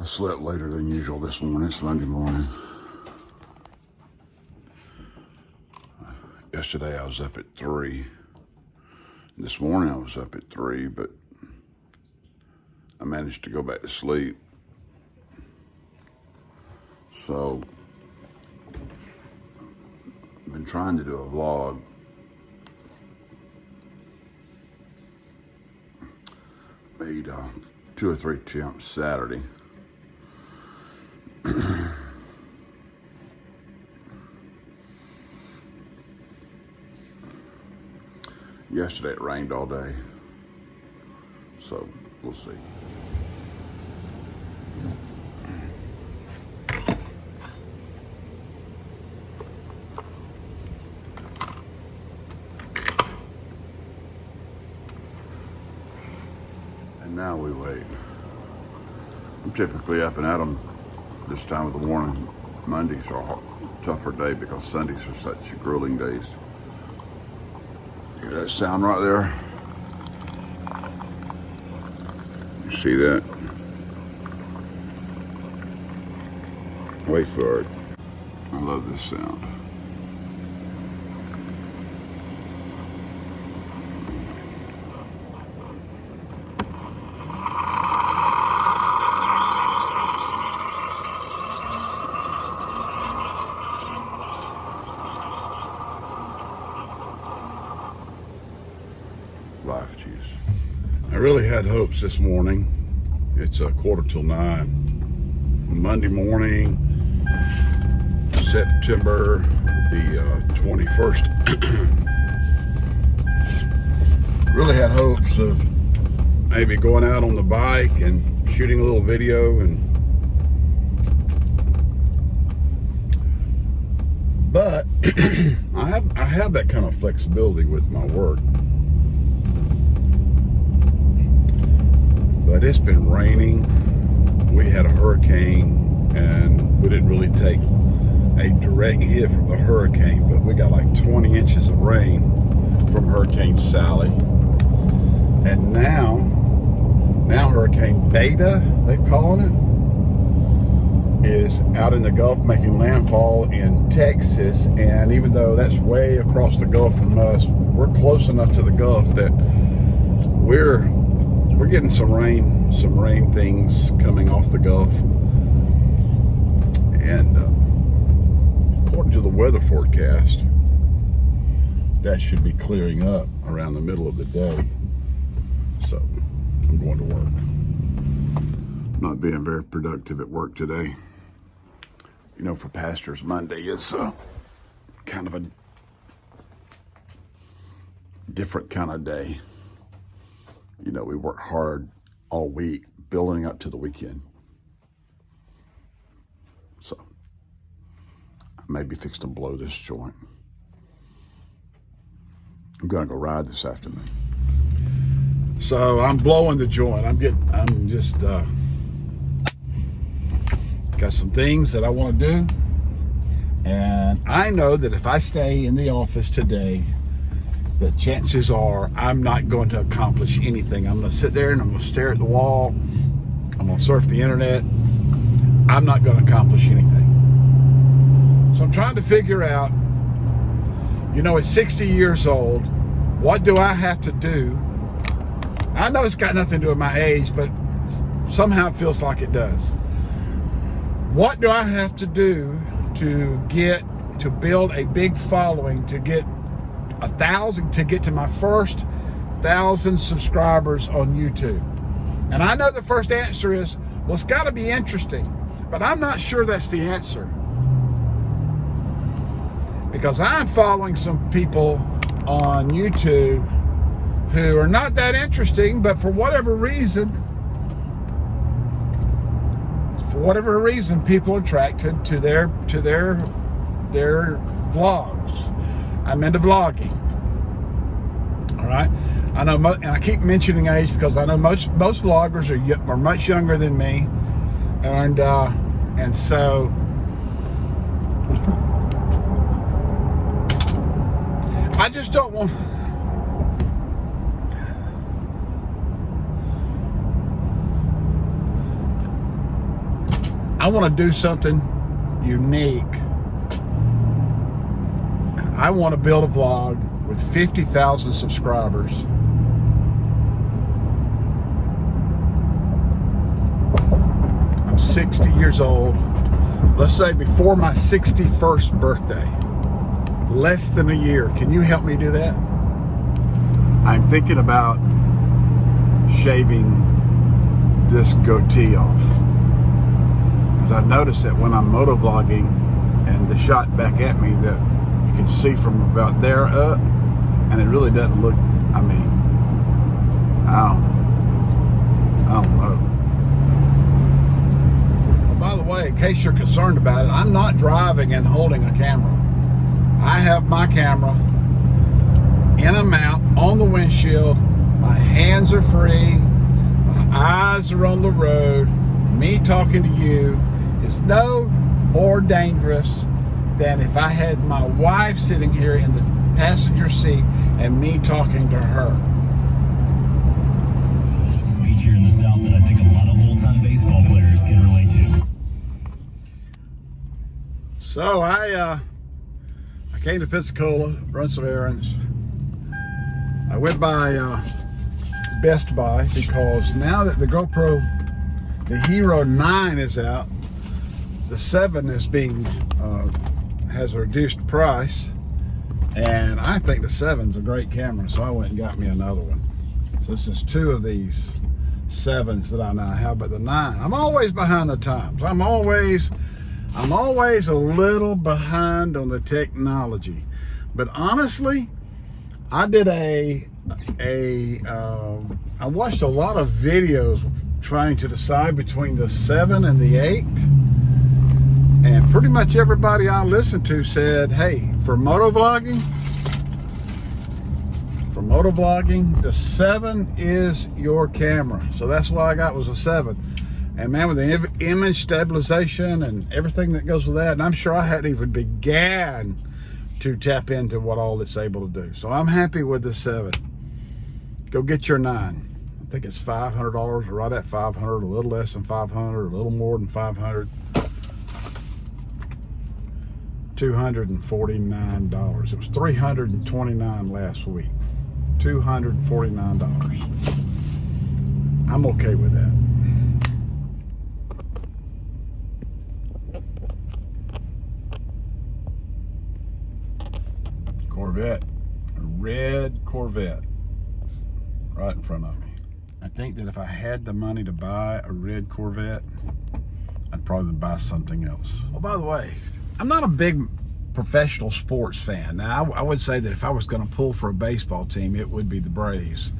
I slept later than usual this morning. It's Monday morning. Yesterday I was up at 3. This morning I was up at 3, but I managed to go back to sleep. So I've been trying to do a vlog. Made 2 or 3 attempts Saturday. Yesterday it rained all day, so we'll see. And now we wait. I'm typically up and at 'em this time of the morning. Mondays are a tougher day because Sundays are such grueling days. Hear that sound right there? You see that? Wait for it. I love this sound. Life juice. I really had hopes this morning. It's 8:45. Monday morning, September the 21st. Really had hopes of maybe going out on the bike and shooting a little video, but I have that kind of flexibility with my work. But it's been raining. We had a hurricane and we didn't really take a direct hit from the hurricane, but we got like 20 inches of rain from Hurricane Sally. And now Hurricane Beta, they're calling it, is out in the Gulf making landfall in Texas. And even though that's way across the Gulf from us, we're close enough to the Gulf that we're getting some rain things coming off the Gulf. And according to the weather forecast, that should be clearing up around the middle of the day. So I'm going to work. Not being very productive at work today. You know, for pastors, Monday is kind of a different kind of day. You know, we work hard all week building up to the weekend. So I may be fixing to blow this joint. I'm gonna go ride this afternoon. So I'm blowing the joint. I'm just got some things that I want to do. And I know that if I stay in the office today, the chances are I'm not going to accomplish anything. I'm going to sit there and I'm going to stare at the wall. I'm going to surf the internet. I'm not going to accomplish anything. So I'm trying to figure out, you know, at 60 years old, what do I have to do? I know it's got nothing to do with my age, but somehow it feels like it does. What do I have to do to build a big following, to get 1,000, to get to my first 1,000 subscribers on YouTube? And I know the first answer is, well, it's got to be interesting, but I'm not sure that's the answer, because I'm following some people on YouTube who are not that interesting, but for whatever reason, people are attracted to their vlogs. I'm into vlogging. All right. I know, and I keep mentioning age because I know most vloggers are much younger than me, and so I just don't want. I want to do something unique. I want to build a vlog with 50,000 subscribers. I'm 60 years old. Let's say before my 61st birthday. Less than a year. Can you help me do that? I'm thinking about shaving this goatee off. Because I noticed that when I'm motovlogging and the shot back at me, that you can see from about there up, and it really doesn't look, I mean, I don't know. By the way, in case you're concerned about it, I'm not driving and holding a camera. I have my camera in a mount on the windshield. My hands are free. My eyes are on the road. Me talking to you is no more dangerous than if I had my wife sitting here in the passenger seat and me talking to her. Here in the South that I think a lot of old-time baseball players can relate to. So I came to Pensacola, run some errands. I went by Best Buy because now that the GoPro, the Hero 9 is out, the 7 is being has a reduced price, and I think the 7's a great camera, so I went and got me another one. So this is 2 of these 7s that I now have, but the 9, I'm always behind the times. I'm always a little behind on the technology. But honestly, I did I watched a lot of videos trying to decide between the 7 and the 8. And pretty much everybody I listened to said, hey, for motovlogging, the 7 is your camera. So that's what I got, was a 7. And man, with the image stabilization and everything that goes with that, and I'm sure I hadn't even began to tap into what all it's able to do. So I'm happy with the 7. Go get your 9. I think it's $500, or right at 500, a little less than 500, a little more than 500. $249. It was $329 last week. $249. I'm okay with that. Corvette, a red Corvette right in front of me. I think that if I had the money to buy a red Corvette, I'd probably buy something else. Oh, by the way, I'm not a big professional sports fan. Now, I would say that if I was going to pull for a baseball team, it would be the Braves,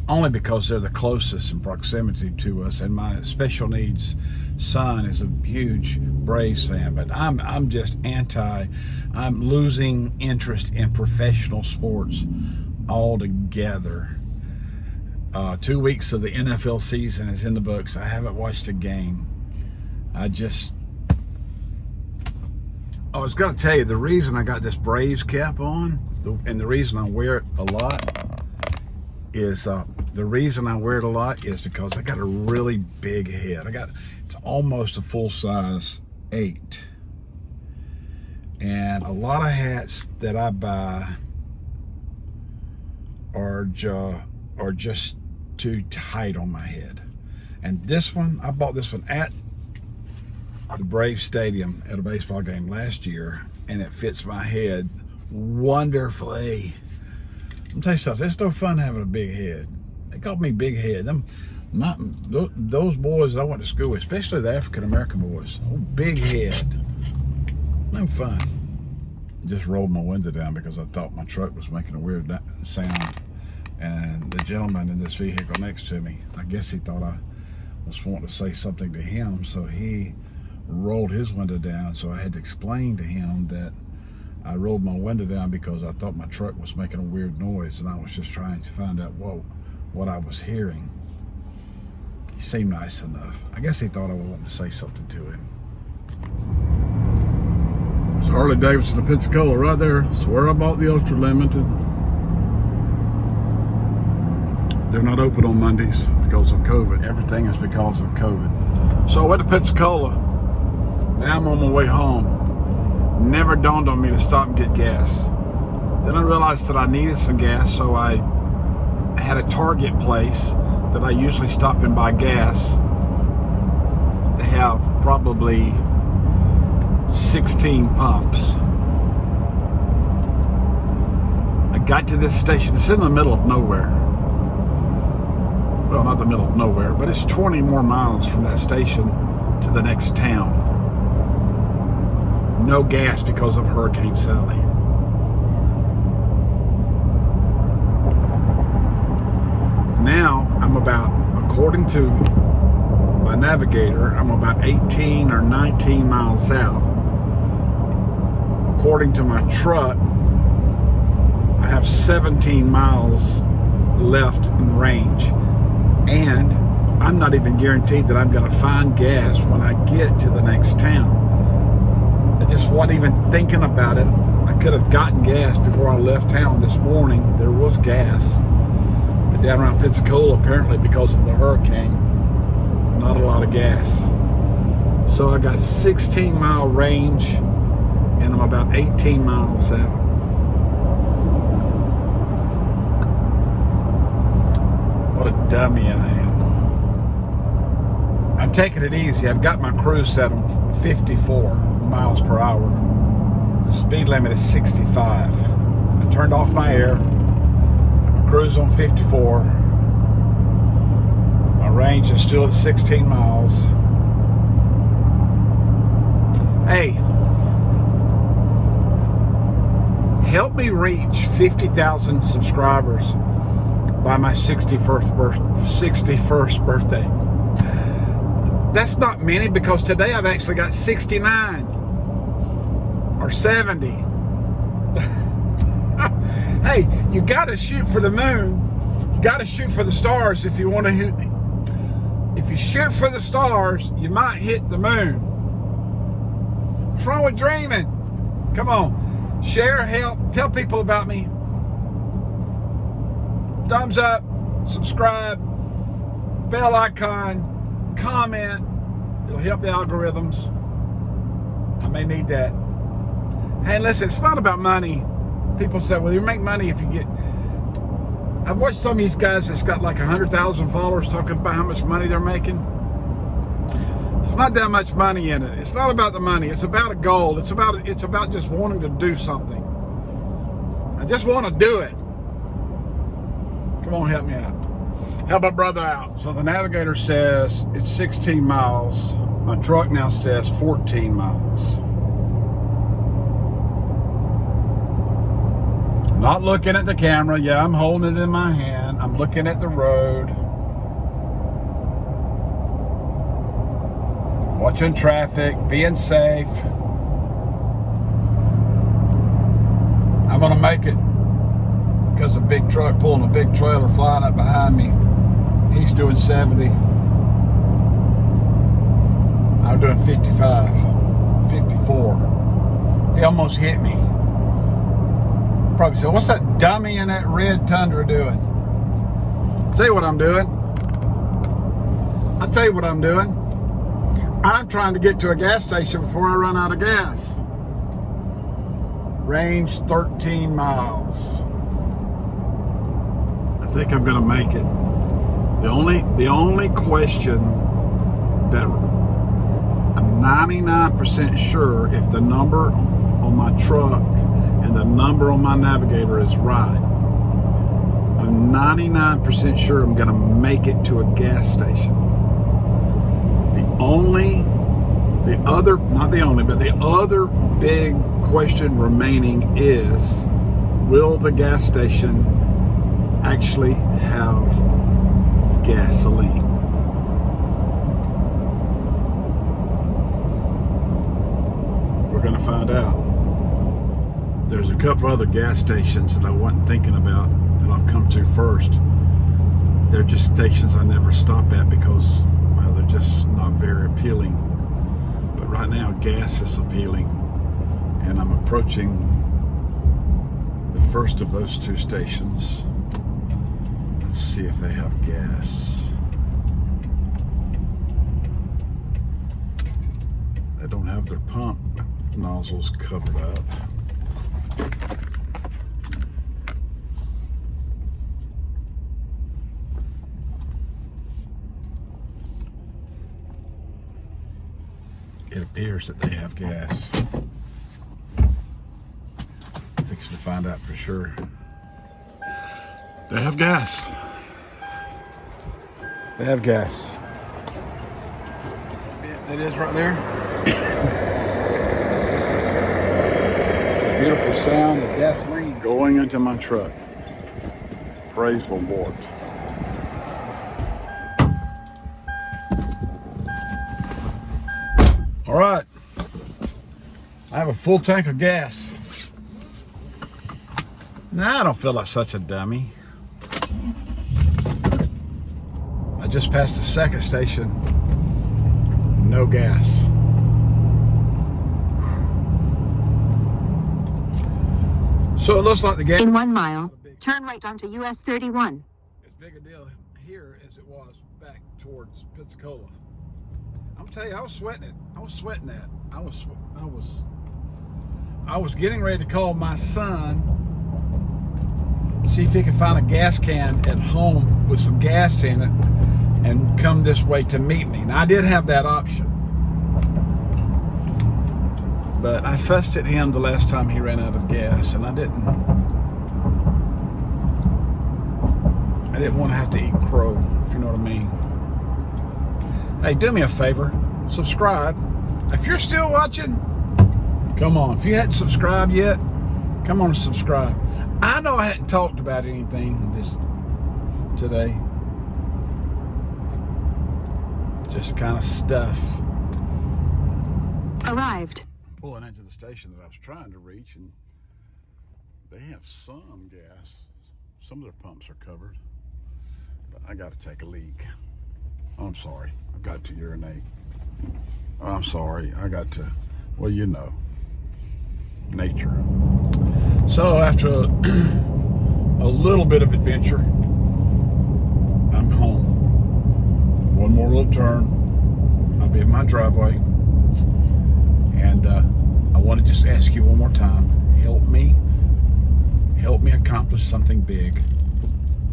only because they're the closest in proximity to us, and my special needs son is a huge Braves fan. But I'm just I'm losing interest in professional sports altogether. 2 weeks of the NFL season is in the books. I haven't watched a game. I was going to tell you, the reason I got this Braves cap on, and the reason I wear it a lot is because I got a really big head. It's almost a full-size 8. And a lot of hats that I buy are just too tight on my head. And this one, I bought this one at the Braves Stadium at a baseball game last year, and it fits my head wonderfully. I'm gonna tell you something, it's no fun having a big head. They called me big head. Those boys that I went to school with, especially the African American boys, big head. No fun. Just rolled my window down because I thought my truck was making a weird sound, and the gentleman in this vehicle next to me, I guess he thought I was wanting to say something to him, so he rolled his window down. So I had to explain to him that I rolled my window down because I thought my truck was making a weird noise, and I was just trying to find out what I was hearing. He seemed nice enough. I guess he thought I wanted to say something to him. It's Harley Davidson of Pensacola right there. It's where I bought the Ultra Limited. They're not open on Mondays because of COVID. Everything is because of COVID. So I went to Pensacola Now I'm on my way home. Never dawned on me to stop and get gas. Then I realized that I needed some gas, so I had a Target place that I usually stop and buy gas. They have probably 16 pumps. I got to this station. It's in the middle of nowhere. Well, not the middle of nowhere, but it's 20 more miles from that station to the next town. No gas because of Hurricane Sally. Now I'm about, according to my navigator, I'm about 18 or 19 miles out. According to my truck, I have 17 miles left in range. And I'm not even guaranteed that I'm going to find gas when I get to the next town. I just wasn't even thinking about it. I could have gotten gas before I left town this morning. There was gas. But down around Pensacola, apparently because of the hurricane, not a lot of gas. So I got 16-mile range, and I'm about 18 miles out. What a dummy I am. I'm taking it easy. I've got my cruise set on 54 miles per hour. The speed limit is 65. I turned off my air. I'm cruise on 54. My range is still at 16 miles. Hey, help me reach 50,000 subscribers by my 61st birthday. That's not many, because today I've actually got 69 or 70. Hey, you got to shoot for the moon. You got to shoot for the stars if you want to hit. If you shoot for the stars, you might hit the moon. What's wrong with dreaming? Come on, share, help, tell people about me. Thumbs up, subscribe, bell icon, comment. It'll help the algorithms. I may need that. Hey, listen, it's not about money. People say, well, you make money if you get... I've watched some of these guys that's got like 100,000 followers talking about how much money they're making. It's not that much money in it. It's not about the money. It's about a goal. It's about just wanting to do something. I just want to do it. Come on, help me out. Help my brother out. So the navigator says it's 16 miles. My truck now says 14 miles. Not looking at the camera. Yeah, I'm holding it in my hand. I'm looking at the road. Watching traffic, being safe. I'm gonna make it, because a big truck pulling a big trailer flying up behind me. He's doing 70. I'm doing 55, 54. He almost hit me. Probably said, what's that dummy in that red Tundra doing? I'll tell you what I'm doing. I'm trying to get to a gas station before I run out of gas. Range 13 miles. I think I'm gonna make it. The only question that I'm 99% sure if the number on my truck and the number on my navigator is right. I'm 99% sure I'm gonna make it to a gas station. The other big question remaining is, will the gas station actually have gasoline? We're gonna find out. There's a couple other gas stations that I wasn't thinking about that I'll come to first. They're just stations I never stop at because, well, they're just not very appealing. But right now, gas is appealing, and I'm approaching the first of those two stations. Let's see if they have gas. They don't have their pump nozzles covered up. It appears that they have gas. Fixing to find out for sure. They have gas. They have gas. That is right there. It's a beautiful sound of gasoline going into my truck. Praise the Lord. All right. I have a full tank of gas. Now I don't feel like such a dummy. I just passed the second station. No gas. So it looks like the gas. In 1 mile, turn right onto US 31. As big a deal here as it was back towards Pensacola. I'm telling you, I was sweating it. I was sweating that. I was getting ready to call my son, see if he could find a gas can at home with some gas in it and come this way to meet me. Now I did have that option, but I fussed at him the last time he ran out of gas, and I didn't want to have to eat crow, if you know what I mean. Hey, do me a favor, subscribe. If you're still watching, come on. If you hadn't subscribed yet, come on and subscribe. I know I hadn't talked about anything today. Just kind of stuff. Arrived. Pulling into the station that I was trying to reach, and they have some gas. Some of their pumps are covered, but I got to take a leak. I'm sorry. I've got to urinate. I'm sorry. I got to, well, you know, nature. So after a little bit of adventure, I'm home. One more little turn, I'll be at my driveway. And I want to just ask you one more time, help me accomplish something big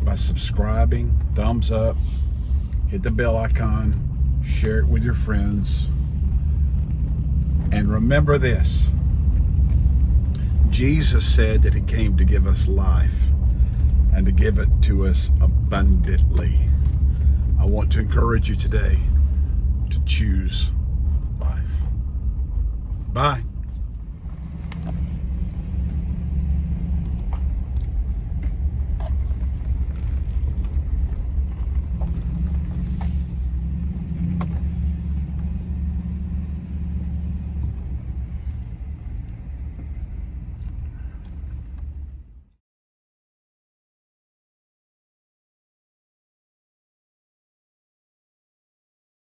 by subscribing, thumbs up, hit the bell icon, share it with your friends. And remember this, Jesus said that he came to give us life and to give it to us abundantly. I want to encourage you today to choose life. Bye.